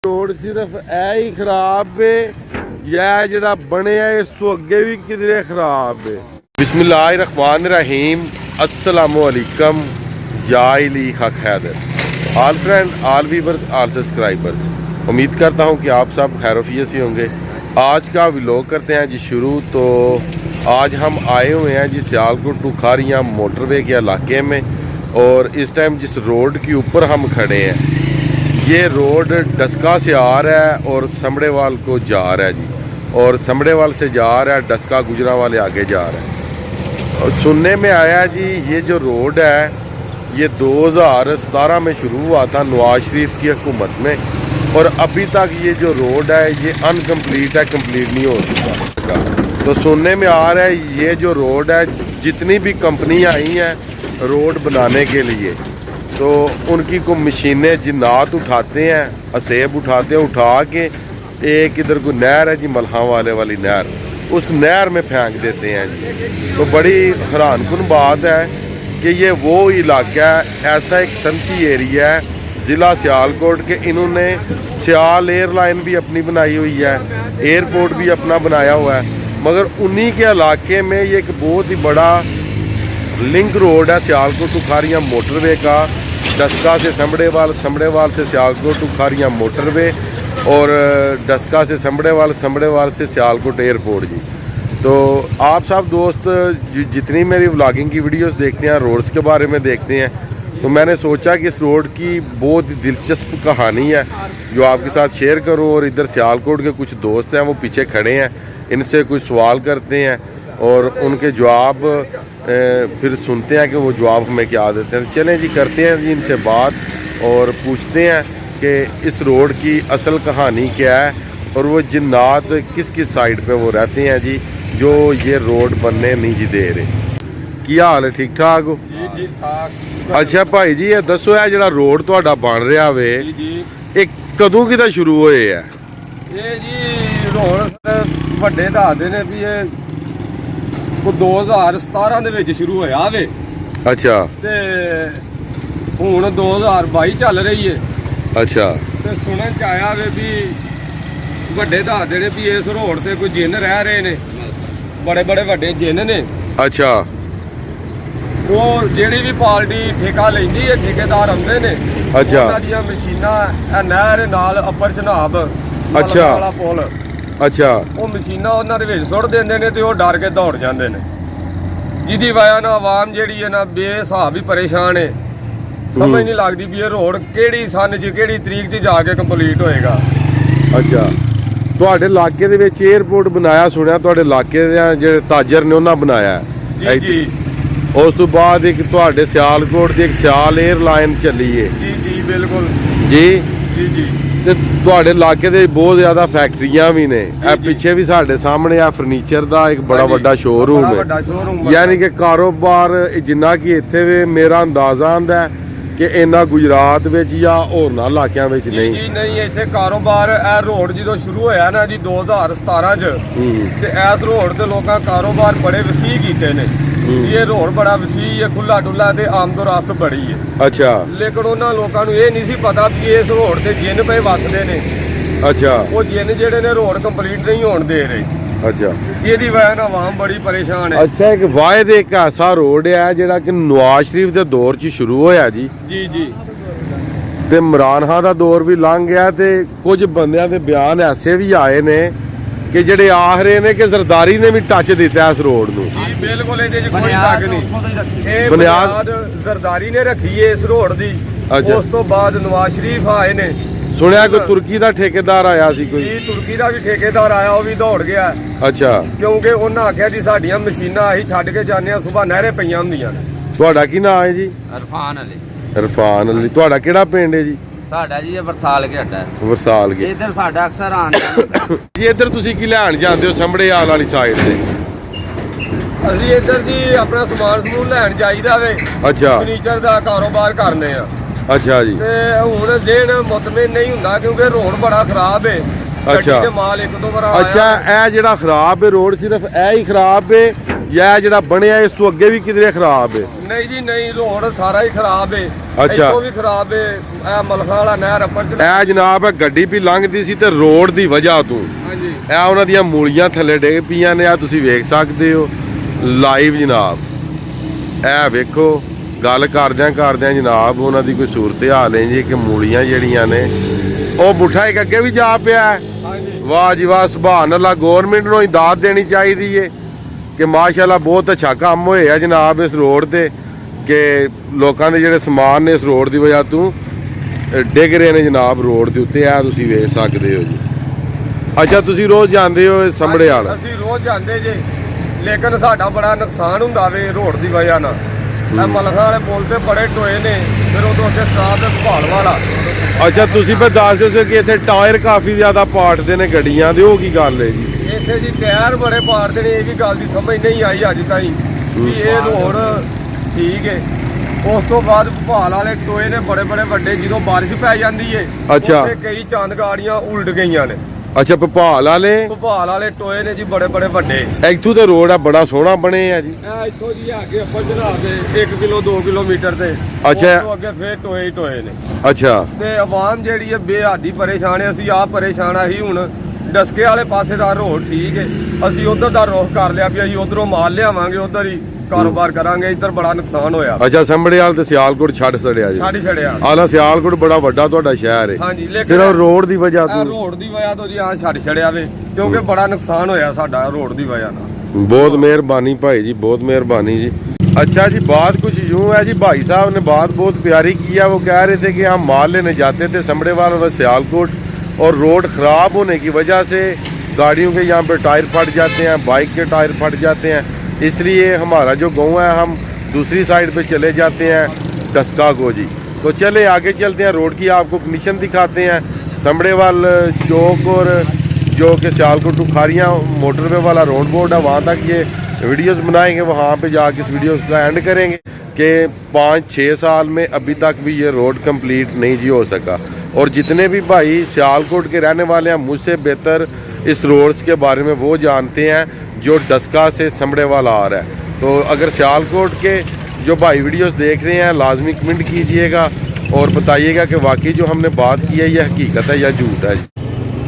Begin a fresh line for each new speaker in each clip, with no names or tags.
Road सिर्फ ऐ ही खराब है या जरा बने इस तो अगे भी किधरे खराब है। बिस्मिल्लाहिर्रहमानिर्रहीम, अस्सलामु अलैकुम, या इली हक Haider. All friend, all viewers, all subscribers, उम्मीद करता हूँ कि आप सब खैरोफियत से होंगे। आज का व्लॉग करते हैं जी शुरू। तो आज हम आए हुए हैं जी सियालकोट टू खारियां मोटरवे के इलाके में, और इस टाइम जिस रोड के ऊपर हम खड़े हैं ये रोड डस्का से आ रहा है और समड़ेवाल को जा रहा है जी, और समड़ेवाल से जा रहा है डस्का गुजरांवाले आगे जा रहा है। और सुनने में आया जी ये जो रोड है ये 2017 में शुरू हुआ था नवाज शरीफ की हुकूमत में, और अभी तक ये जो रोड है ये अनकम्प्लीट है, कंप्लीट नहीं हो चुका। तो सुनने में आ रहा है ये जो रोड है जितनी भी कंपनियां आई हैं रोड बनाने के लिए, तो उनकी को मशीनें जिन्नात उठाते हैं, असेब उठाते हैं, उठा के एक इधर को नहर है जी मल्हां वाले वाली नहर, उस नहर में फेंक देते हैं जी। तो बड़ी हैरानकुन बात है कि ये वो इलाका है, ऐसा एक सनती एरिया है ज़िला सियालकोट के। इन्होंने सियाल एयरलाइन भी अपनी बनाई हुई है, एयरपोर्ट भी अपना बनाया हुआ है, मगर उन्हीं के इलाके में ये एक बहुत ही बड़ा लिंक रोड है सियालकोट टू खारियां मोटरवे का, डस्का से समड़ेवाल, समड़ेवाल से सियालकोट टू खारियां मोटरवे, और डस्का से समड़ेवाल, समड़ेवाल से सियालकोट एयरपोर्ट जी। तो आप सब दोस्त जितनी मेरी व्लॉगिंग की वीडियोस देखते हैं, रोड्स के बारे में देखते हैं, तो मैंने सोचा कि इस रोड की बहुत दिलचस्प कहानी है जो आपके साथ शेयर करूं। और इधर सियालकोट के कुछ दोस्त हैं वो पीछे खड़े हैं, इनसे कुछ सवाल करते हैं और उनके जवाब फिर सुनते हैं कि वो जवाब हमें क्या देते हैं। चलें जी, करते हैं जी इनसे बात और पूछते हैं कि इस रोड की असल कहानी क्या है और वो जिन्नात किस किस साइड पे वो रहते हैं जी जो ये रोड बनने नहीं जी दे रहे। क्या हाल है, ठीक ठाक हो
जी? ठीक ठाक।
अच्छा भाई जी ये दसो है जो रोड तुहाडा बन रहा वे ये कदों कि शुरू होए है?
ये जी रोड ਵੱਡੇ ਦੱਸਦੇ ਨੇ ਵੀ ਇਹ 2017 ਦੇ ਵਿੱਚ ਸ਼ੁਰੂ ਹੋਇਆ ਵੇ।
ਅੱਛਾ।
ਤੇ ਹੁਣ 2022 ਚੱਲ ਰਹੀ ਏ।
ਅੱਛਾ।
ਤੇ ਸੁਣਨ ਚ ਆਇਆ ਵੇ ਵੀ ਵੱਡੇ ਦੱਸਦੇ ਨੇ ਵੀ ਇਸ ਰੋਡ ਤੇ ਕੋਈ ਜਿੰਨ ਰਹਿ ਰਹੇ ਨੇ, ਬੜੇ ਬੜੇ ਵੱਡੇ ਜਿੰਨ ਨੇ।
ਅੱਛਾ।
ਉਹ ਜਿਹੜੀ ਵੀ ਪਾਰਟੀ ਠੇਕਾ ਲੈਂਦੀ ਏ, ਠੇਕੇਦਾਰ ਆਉਂਦੇ ਨੇ।
ਅੱਛਾ।
ਉਹਨਾਂ ਦੀਆਂ ਮਸ਼ੀਨਾਂ ਇਹ ਨਹਿਰ ਨਾਲ ਅੱਪਰ ਚਨਾਬ
ਅੱਛਾ
ਵਾਲਾ ਪੁਲ,
ਅੱਛਾ,
ਉਹ ਮਸ਼ੀਨਾਂ ਉਹਨਾਂ ਦੇ ਵਿੱਚ ਸੁੱਟ ਦਿੰਦੇ ਨੇ ਤੇ ਉਹ ਡਰ ਕੇ ਦੌੜ ਜਾਂਦੇ ਨੇ, ਜਿਹਦੀ ਵਜ੍ਹਾ ਨਾਲ ਆਵਾਮ ਜਿਹੜੀ ਹੈ ਨਾ ਬੇਹਿਸਾਬ ਹੀ ਪਰੇਸ਼ਾਨ ਹੈ। ਸਮਝ ਨਹੀਂ ਲੱਗਦੀ ਵੀ ਇਹ ਰੋਡ ਕਿਹੜੀ ਸੰਨ 'ਚ ਕਿਹੜੀ ਤਰੀਕ 'ਚ ਜਾ ਕੇ ਕੰਪਲੀਟ ਹੋਏਗਾ।
ਅੱਛਾ। ਤੁਹਾਡੇ ਇਲਾਕੇ ਦੇ ਵਿੱਚ 에ਅਰਪੋਰਟ ਬਣਾਇਆ ਸੁਣਿਆ, ਤੁਹਾਡੇ ਇਲਾਕੇ ਦੇ ਜਿਹੜੇ ਤਾਜਰ ਨੇ ਉਹਨਾਂ ਬਣਾਇਆ
ਜੀ ਜੀ।
ਉਸ ਤੋਂ ਬਾਅਦ ਇੱਕ ਤੁਹਾਡੇ ਸਿਆਲਕੋਟ ਦੀ ਇੱਕ ਸਿਆਲ 에ਅਰਲਾਈਨ ਚੱਲੀ ਏ।
ਜੀ ਜੀ ਬਿਲਕੁਲ
ਜੀ
ਜੀ ਜੀ।
ਤੇ ਤੁਹਾਡੇ ਇਲਾਕੇ ਦੇ ਬਹੁਤ ਜ਼ਿਆਦਾ ਫੈਕਟਰੀਆਂ ਵੀ ਨੇ। ਇਹ ਪਿੱਛੇ ਵੀ ਸਾਡੇ ਸਾਹਮਣੇ ਆ ਫਰਨੀਚਰ ਦਾ ਇੱਕ ਬੜਾ ਵੱਡਾ ਸ਼ੋਰੂਮ ਹੈ, ਯਾਨੀ ਕਿ ਕਾਰੋਬਾਰ ਜਿੰਨਾ ਕਿ ਇੱਥੇ ਵੀ ਮੇਰਾ ਅੰਦਾਜ਼ਾ ਆਂਦਾ ਕਿ ਇੰਨਾ ਗੁਜਰਾਤ ਵਿੱਚ ਜਾਂ ਹੋਰਨਾਂ ਇਲਾਕਿਆਂ ਵਿੱਚ ਨਹੀਂ।
ਜੀ ਨਹੀਂ, ਇੱਥੇ ਕਾਰੋਬਾਰ ਇਹ ਰੋਡ ਜਦੋਂ ਸ਼ੁਰੂ ਹੋਇਆ ਨਾ ਜੀ 2017 ਚ, ਤੇ ਇਸ ਰੋਡ ਤੇ ਲੋਕਾਂ ਕਾਰੋਬਾਰ ਬੜੇ ਵਸੀਹ ਕੀਤੇ ਨੇ। ਇਹ ਰੋਡ ਬੜਾ ਵਸੀਹ ਹੈ, ਖੁੱਲਾ ਡੁੱਲਾ ਤੇ ਆਮਦੋਰਫਤ ਬੜੀ ਹੈ।
ਅੱਛਾ।
ਲੇਕਿਨ ਉਹਨਾਂ ਲੋਕਾਂ ਨੂੰ ਇਹ ਨਹੀਂ ਸੀ ਪਤਾ ਵੀ ਇਸ ਰੋਡ ਤੇ ਜਿੰਨ ਪਏ ਵੱਸਦੇ ਨੇ।
ਅੱਛਾ।
ਉਹ ਜਿੰਨ ਜਿਹੜੇ ਨੇ ਰੋਡ ਕੰਪਲੀਟ ਨਹੀਂ ਹੋਣ ਦੇ ਰਹੇ।
ਅੱਛਾ।
ਇਹਦੀ ਵਜ੍ਹਾ ਨਾਲ ਆਵਾਮ ਬੜੀ ਪਰੇਸ਼ਾਨ ਹੈ।
ਅੱਛਾ, ਇੱਕ ਵਾਇਦ ਇੱਕ ਐਸਾ ਰੋਡ ਹੈ ਜਿਹੜਾ ਕਿ ਨਵਾਜ਼ ਸ਼ਰੀਫ ਦੇ ਦੌਰ 'ਚ ਸ਼ੁਰੂ ਹੋਇਆ ਜੀ।
ਜੀ ਜੀ।
ਤੇ ਇਮਰਾਨ ਖਾਨ ਦਾ ਦੌਰ ਵੀ ਲੰਘ ਗਿਆ, ਤੇ ਕੁਝ ਬੰਦਿਆਂ ਦੇ ਬਿਆਨ ਐਸੇ ਵੀ ਆਏ ਨੇ ਕਿ ਜਿਹੜੇ ਆਖ ਰਹੇ ਨੇ ਕਿ ਜ਼ਰਦਾਰੀ ਨੇ ਵੀ ਟੱਚ ਦਿੱਤਾ ਇਸ ਰੋਡ ਨੂੰ।
ਜੀ ਬਿਲਕੁਲ, ਇਹਦੇ 'ਚ ਕੋਈ ਸ਼ੱਕ ਨਹੀਂ। ਇਹ ਬੁਨਿਆਦ ਜ਼ਰਦਾਰੀ ਨੇ ਰੱਖੀ ਹੈ ਇਸ ਰੋਡ ਦੀ। ਉਸ ਤੋਂ ਬਾਅਦ ਨਵਾਜ਼ ਸ਼ਰੀਫ ਆਏ ਨੇ।
ਸੁਣਿਆ ਕੋਈ ਤੁਰਕੀ ਦਾ ਠੇਕੇਦਾਰ ਆਇਆ ਸੀ ਕੋਈ?
ਜੀ ਤੁਰਕੀ ਦਾ ਵੀ ਠੇਕੇਦਾਰ ਆਇਆ, ਉਹ ਵੀ ਦੌੜ ਗਿਆ।
ਅੱਛਾ।
ਕਿਉਂਕਿ ਉਹਨਾਂ ਆਖਿਆ ਜੀ ਸਾਡੀਆਂ ਮਸ਼ੀਨਾਂ ਅਸੀਂ ਛੱਡ ਕੇ ਜਾਂਦੇ ਆ, ਸੁਬਾਹ ਨਹਿਰੇ ਪਈਆਂ ਹੁੰਦੀਆਂ ਨੇ।
ਤੁਹਾਡਾ ਕੀ ਨਾਮ ਹੈ ਜੀ?
ਇਰਫਾਨ ਅਲੀ।
ਇਰਫਾਨ ਅਲੀ। ਤੁਹਾਡਾ ਕਿਹੜਾ ਪਿੰਡ ਹੈ ਜੀ?
ਸਾਡਾ ਜੀ ਇਹ ਵਰਸਾਲ ਕੇ ਅੱਡਾ।
ਵਰਸਾਲ ਕੇ।
ਇੱਧਰ ਸਾਡਾ ਅਕਸਰ ਆਣ
ਜੀ ਇੱਧਰ ਤੁਸੀਂ ਕੀ ਲੈਣ ਜਾਂਦੇ ਹੋ ਸਮੜੇਆਲ ਵਾਲੀ ਸਾਈਡ ਤੇ?
ਅਸੀਂ ਇੱਧਰ ਜੀ ਆਪਣਾ ਸਮਾਨ ਸਮੂਨ ਲੈਣ ਜਾਈਦਾ ਵੇ।
ਅੱਛਾ।
ਫਰਨੀਚਰ ਦਾ ਕਾਰੋਬਾਰ ਕਰਨੇ ਆ।
ਅੱਛਾ ਜੀ।
ਤੇ ਹੁਣ ਦੇਣ ਮੁਤਮਿਨ ਨਹੀਂ ਹੁੰਦਾ ਕਿਉਂਕਿ ਰੋਡ ਬੜਾ ਖਰਾਬ ਹੈ।
ਅੱਛਾ।
ਗੱਡੀ ਤੇ ਮਾਲ ਇੱਕ ਦੋ ਵਾਰ ਆਇਆ।
ਅੱਛਾ, ਇਹ ਜਿਹੜਾ ਖਰਾਬ ਹੈ ਰੋਡ ਸਿਰਫ ਇਹ ਹੀ ਖਰਾਬ ਹੈ ਇਹ ਜਿਹੜਾ ਬਣਿਆ ਇਸ ਤੋਂ ਅੱਗੇ ਵੀ ਕਿਧਰੇ ਖਰਾਬ ਹੈ?
ਨਹੀਂ ਜੀ ਨਹੀਂ, ਰੋਡ ਸਾਰਾ ਹੀ ਖਰਾਬ ਹੈ।
ਅੱਛਾ।
ਇੱਥੋਂ ਵੀ ਖਰਾਬ ਹੈ, ਇਹ ਮਲਖਾਂ ਵਾਲਾ ਨਹਿਰ ਅੱਪਰ ਚ।
ਇਹ ਜਨਾਬ ਹੈ ਗੱਡੀ ਵੀ ਲੰਘਦੀ ਸੀ ਤੇ ਰੋਡ ਦੀ ਵਜ੍ਹਾ ਤੋਂ
ਹਾਂਜੀ
ਇਹ ਉਹਨਾਂ ਦੀਆਂ ਮੂਲੀਆਂ ਥੱਲੇ ਡਿੱਗ ਪਈਆਂ ਨੇ। ਆ ਤੁਸੀਂ ਵੇਖ ਸਕਦੇ ਹੋ ਲਾਈਵ ਜਨਾਬ। ਇਹ ਵੇਖੋ, ਗੱਲ ਕਰਦਿਆਂ ਜਨਾਬ ਉਹਨਾਂ ਦੀ ਕੋਈ ਸੂਰਤ ਹਾਲ ਹੈ ਜੀ ਕਿ ਮੂਲੀਆਂ ਜਿਹੜੀਆਂ ਨੇ ਉਹ ਬੁੱਠਾ ਇੱਕ ਅੱਗੇ ਵੀ ਜਾ ਪਿਆ ਹੈ।
ਹਾਂਜੀ
ਵਾਹ ਜੀ ਵਾਹ, ਸੁਭਾਨ ਅੱਲਾਹ। ਗੌਰਨਮੈਂਟ ਨੂੰ ਇਮਦਾਦ ਦੇਣੀ ਚਾਹੀਦੀ ਏ ਕਿ ਮਾਸ਼ਾਅੱਲਾ ਬਹੁਤ ਅੱਛਾ ਕੰਮ ਹੋਇਆ ਜਨਾਬ ਇਸ ਰੋਡ ਤੇ, ਕਿ ਲੋਕਾਂ ਦੇ ਜਿਹੜੇ ਸਮਾਨ ਨੇ ਇਸ ਰੋਡ ਦੀ ਵਜ੍ਹਾ ਤੋਂ ਡਿੱਗ ਰਹੇ ਨੇ ਜਨਾਬ ਰੋਡ ਦੇ ਉੱਤੇ। ਆ ਤੁਸੀਂ ਵੇਖ ਸਕਦੇ ਹੋ ਜੀ। ਅੱਛਾ, ਤੁਸੀਂ ਰੋਜ਼ ਜਾਂਦੇ ਹੋ ਇਹ ਸੰਭੜੇ ਵਾਲਾ?
ਅਸੀਂ ਰੋਜ਼ ਜਾਂਦੇ ਜੇ, ਲੇਕਿਨ ਸਾਡਾ ਬੜਾ ਨੁਕਸਾਨ ਹੁੰਦਾ ਵੇ ਰੋਡ ਦੀ ਵਜ੍ਹਾ ਨਾਲ। ਇਹ ਮਲਖਾਂ ਵਾਲੇ ਪੁਲ ਤੇ ਬੜੇ ਟੋਏ ਨੇ, ਫਿਰ ਉਦੋਂ ਅੱਗੇ ਸਟਾਫ ਤੇ ਭੋਲ ਵਾਲਾ।
ਅੱਛਾ, ਤੁਸੀਂ ਫਿਰ ਦੱਸਦੇ ਸੀ ਕਿ ਇੱਥੇ ਟਾਇਰ ਕਾਫੀ ਜ਼ਿਆਦਾ ਪਾੜਦੇ ਨੇ ਗੱਡੀਆਂ ਦੇ, ਉਹ ਕੀ ਗੱਲ ਹੈ ਜੀ?
ਇੱਥੇ ਜੀ ਟਾਇਰ ਬੜੇ ਪਾੜਦੇ ਨੇ, ਇਹ ਵੀ ਗੱਲ ਦੀ ਸਮਝ ਨਹੀਂ ਆਈ ਅੱਜ ਤਾਈਂ ਵੀ ਇਹ ਰੋਡ ਠੀਕ ਹੈ। ਉਸ ਤੋਂ ਬਾਅਦ ਭੋਲ ਵਾਲੇ ਟੋਏ ਨੇ ਬੜੇ ਵੱਡੇ, ਜਦੋਂ ਬਾਰਿਸ਼ ਪੈ ਜਾਂਦੀ ਏ
ਅੱਛਾ।
ਉੱਥੇ ਕਈ ਚੰਦ ਗਾੜੀਆਂ ਉਲਟ ਗਈਆਂ ਨੇ।
ਅੱਛਾ, ਭੋਪਾਲ ਵਾਲੇ
ਭੋਲ ਵਾਲੇ ਟੋਏ ਨੇ ਜੀ ਬੜੇ ਵੱਡੇ।
ਇੱਥੋਂ ਤੇ ਰੋਡ ਆ ਬੜਾ ਸੋਹਣਾ ਬਣੇ ਆ ਜੀ।
ਇਹ ਇੱਥੋਂ ਜੀ ਅੱਗੇ ਅੱਪਰ ਚੜਾ ਦੇ 1 ਕਿਲੋ 2 ਕਿਲੋਮੀਟਰ ਤੇ।
ਅੱਛਾ।
ਉਸ ਤੋਂ ਅੱਗੇ ਫੇਰ ਟੋਏ ਹੀ ਟੋਏ ਨੇ।
ਅੱਛਾ।
ਤੇ ਆਵਾਮ ਜਿਹੜੀ ਹੈ ਬੇਹੱਦੀ ਪਰੇਸ਼ਾਨ ਹੈ। ਅਸੀਂ ਆਪ ਪਰੇਸ਼ਾਨ ਆ ਹੀ। ਹੁਣ ਡਸਕੇ ਵਾਲੇ ਪਾਸੇ ਦਾ ਰੋਡ ਠੀਕ ਹੈ, ਅਸੀਂ ਉਧਰ ਦਾ ਰੁਖ ਕਰ ਲਿਆ ਵੀ ਅਸੀਂ ਉਧਰੋਂ ਮਾਲ ਲਿਆਵਾਂਗੇ, ਉਧਰ ਹੀ ਕਾਰੋਬਾਰ ਕਰਾਂਗੇ। ਇੱਧਰ ਬੜਾ ਨੁਕਸਾਨ ਹੋਇਆ।
ਅੱਛਾ, ਸੰਭੜੇ ਵਾਲ ਤੇ ਸਿਆਲਕੋਟ ਛੱਡ ਛੜਿਆ ਜੀ?
ਛੱਡ ਛੜਿਆ।
ਆਲਾ ਸਿਆਲਕੋਟ ਬੜਾ ਵੱਡਾ ਤੁਹਾਡਾ ਸ਼ਹਿਰ ਹੈ।
ਹਾਂਜੀ, ਲੇਕਿਨ
ਸਿਰਫ ਰੋਡ ਦੀ ਵਜ੍ਹਾ
ਇਹ
ਤੋਂ?
ਰੋਡ ਦੀ ਵਜ੍ਹਾ ਤੋਂ ਜੀ ਆ ਛੱਡ ਛੜਿਆ ਵੇ, ਕਿਉਂਕਿ ਬੜਾ ਨੁਕਸਾਨ ਹੋਇਆ ਸਾਡਾ ਰੋਡ ਦੀ ਵਜ੍ਹਾ ਨਾਲ।
बहुत मेहरबानी भाई जी, बहुत मेहरबानी जी। अच्छा जी, बात कुछ यूँ है जी, भाई साहब ने बात बहुत प्यारी की है। वो कह रहे थे कि हम माल लेने जाते थे समड़ेवाल व सियालकोट, और रोड ख़राब होने की वजह से गाड़ियों के यहाँ पर टायर फट जाते हैं, बाइक के टायर फट जाते हैं। इसलिए हमारा जो गाँव है हम दूसरी साइड पे चले जाते हैं डस्का को जी। तो चले आगे चलते हैं, रोड की आपको कंडीशन दिखाते हैं। समड़ेवाल चौक और जो कि सियालकोट टू खारियाँ मोटरवे वाला रोड बोर्ड है, वहाँ तक ये वीडियोस बनाएंगे। वहाँ पे जाके इस वीडियोस का एंड करेंगे कि 5-6 साल में अभी तक भी ये रोड कंप्लीट नहीं जी हो सका। और जितने भी भाई सियालकोट के रहने वाले हैं, मुझसे बेहतर इस रोड्स के बारे में वो जानते हैं जो डस्का से समड़ेवाल आ रहा है। तो अगर सियालकोट के जो भाई वीडियोस देख रहे हैं, लाजमी कमेंट कीजिएगा और बताइएगा कि वाकई जो हमने बात की है ये हकीकत है या झूठ है।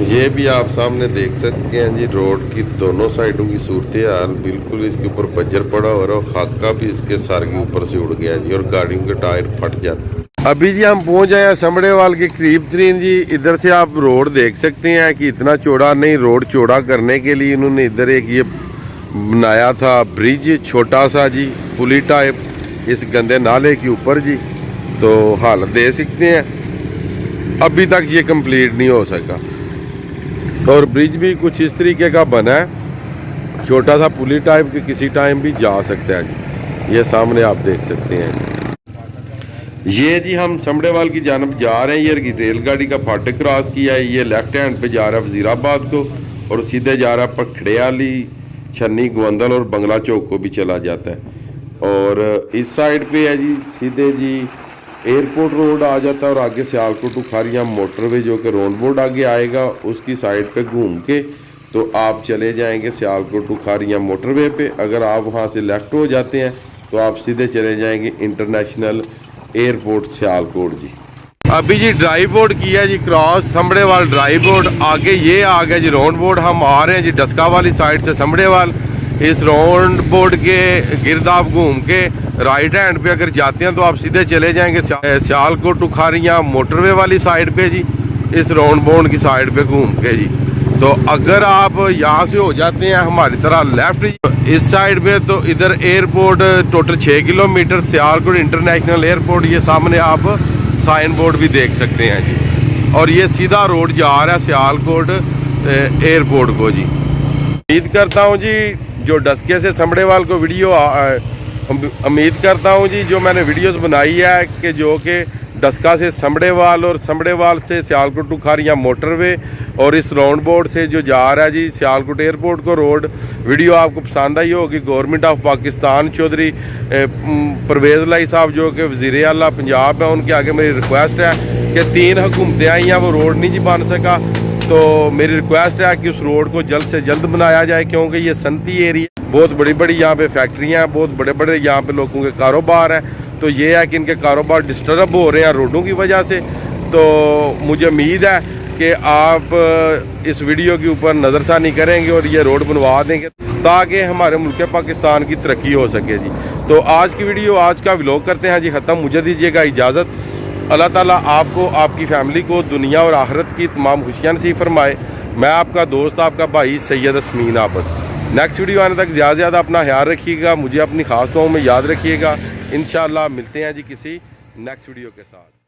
ये भी आप सामने देख सकते हैं जी, रोड की दोनों साइडों की सूरत हाल। बिल्कुल इसके ऊपर बज्जर पड़ा हो रहा है, खाका भी इसके सर के ऊपर से उड़ गया जी, और गाड़ियों के टायर फट जाते। अभी जी हम पहुंच आए हैं समड़ेवाल के करीब तरीन जी। इधर से आप रोड देख सकते हैं कि इतना चौड़ा नहीं, रोड चौड़ा करने के लिए इन्होंने इधर एक ये बनाया था ब्रिज, छोटा सा जी, पुली टाइप, इस गंदे नाले के ऊपर जी। तो हालत दे सकते हैं, अभी तक ये कंप्लीट नहीं हो सका। और ब्रिज भी कुछ इस तरीके का बना है, छोटा सा पुली टाइप के, किसी टाइम भी जा सकता है जी। ये सामने आप देख सकते हैं। ये जी हम समड़ेवाल की जानब जा रहे हैं। ये रेलगाड़ी का फाटक क्रॉस किया है, ये लेफ्ट हैंड पे जा रहा है वजीराबाद को, और सीधे जा रहा है पखड़ियाली, छन्नी, गोंदल और बंगला चौक को भी चला जाता है। और इस साइड पे है जी सीधे जी एयरपोर्ट रोड आ जाता है, और आगे सियालकोट टू खारियाँ मोटरवे जो कि रोड बोर्ड आगे आएगा, उसकी साइड पे घूम के तो आप चले जाएंगे सियालकोट टू खारियाँ मोटरवे पे। अगर आप वहाँ से लेफ़्ट हो जाते हैं तो आप सीधे चले जाएंगे इंटरनेशनल एयरपोर्ट सियालकोट जी। अभी जी ड्राइव बोर्ड किया जी क्रॉस, समड़ेवाल ड्राइव बोर्ड, आगे ये आ गया जी रोड बोर्ड। हम आ रहे हैं जी डस्का वाली साइड से समड़ेवाल। इस रोड बोर्ड के गिर्द आप घूम के राइट हैंड पे अगर जाते हैं तो आप सीधे चले जाएंगे सियालकोट टू खारियाँ मोटरवे वाली साइड पे जी, इस रोड बोर्ड की साइड पे घूम के जी। तो अगर आप यहाँ से हो जाते हैं हमारी तरह लेफ्ट इस साइड पे, तो इधर airport total 6 kilometre Sialkot international airport, ये सामने आप साइन बोर्ड भी देख सकते हैं जी। और ये सीधा रोड जा रहा है सियालकोट एयरपोर्ट को जी। उम्मीद करता हूँ जी जो डस्के से समड़ेवाल को वीडियो उम्मीद करता हूँ जी जो मैंने वीडियोस बनाई है कि जो कि डस्का से समड़ेवाल और समड़ेवाल से सियालकोट टू खारियाँ मोटरवे और इस राउंड बोर्ड से जो जा रहा है जी सियालकोट एयरपोर्ट को रोड, वीडियो आपको पसंद आई होगी। गवर्नमेंट ऑफ पाकिस्तान चौधरी परवेज़ लाई साहब जो कि वज़ीर आला पंजाब है, उनके आगे मेरी रिक्वेस्ट है कि 3 हुकूमतें आई हैं, वो रोड नहीं जी बन सका। तो मेरी रिक्वेस्ट है कि उस रोड को जल्द से जल्द बनाया जाए, क्योंकि ये सनती एरिया बहुत बड़ी बड़ी यहाँ पे फैक्ट्रियाँ हैं, बहुत बड़े बड़े यहाँ पे लोगों के कारोबार हैं। तो ये है कि इनके कारोबार डिस्टर्ब हो रहे हैं रोडों की वजह से। तो मुझे उम्मीद है कि आप इस वीडियो के ऊपर नज़रसानी करेंगे और ये रोड बनवा देंगे ताकि हमारे मुल्क पाकिस्तान की तरक्की हो सके जी। तो आज की वीडियो, आज का व्लॉग करते हैं जी ख़त्म। मुझे दीजिएगा इजाज़त। अल्लाह ताला आपको, आपकी फैमिली को दुनिया और आखिरत की तमाम खुशियाँ नसीब फरमाए। मैं आपका दोस्त, आपका भाई सैयद असमीन आबद। नेक्स्ट वीडियो आने तक ज़्यादा से ज़्यादा अपना ख्याल रखिएगा, मुझे अपनी खास दुआओं में याद रखिएगा। इंशाअल्लाह मिलते हैं जी किसी नेक्स्ट वीडियो के साथ।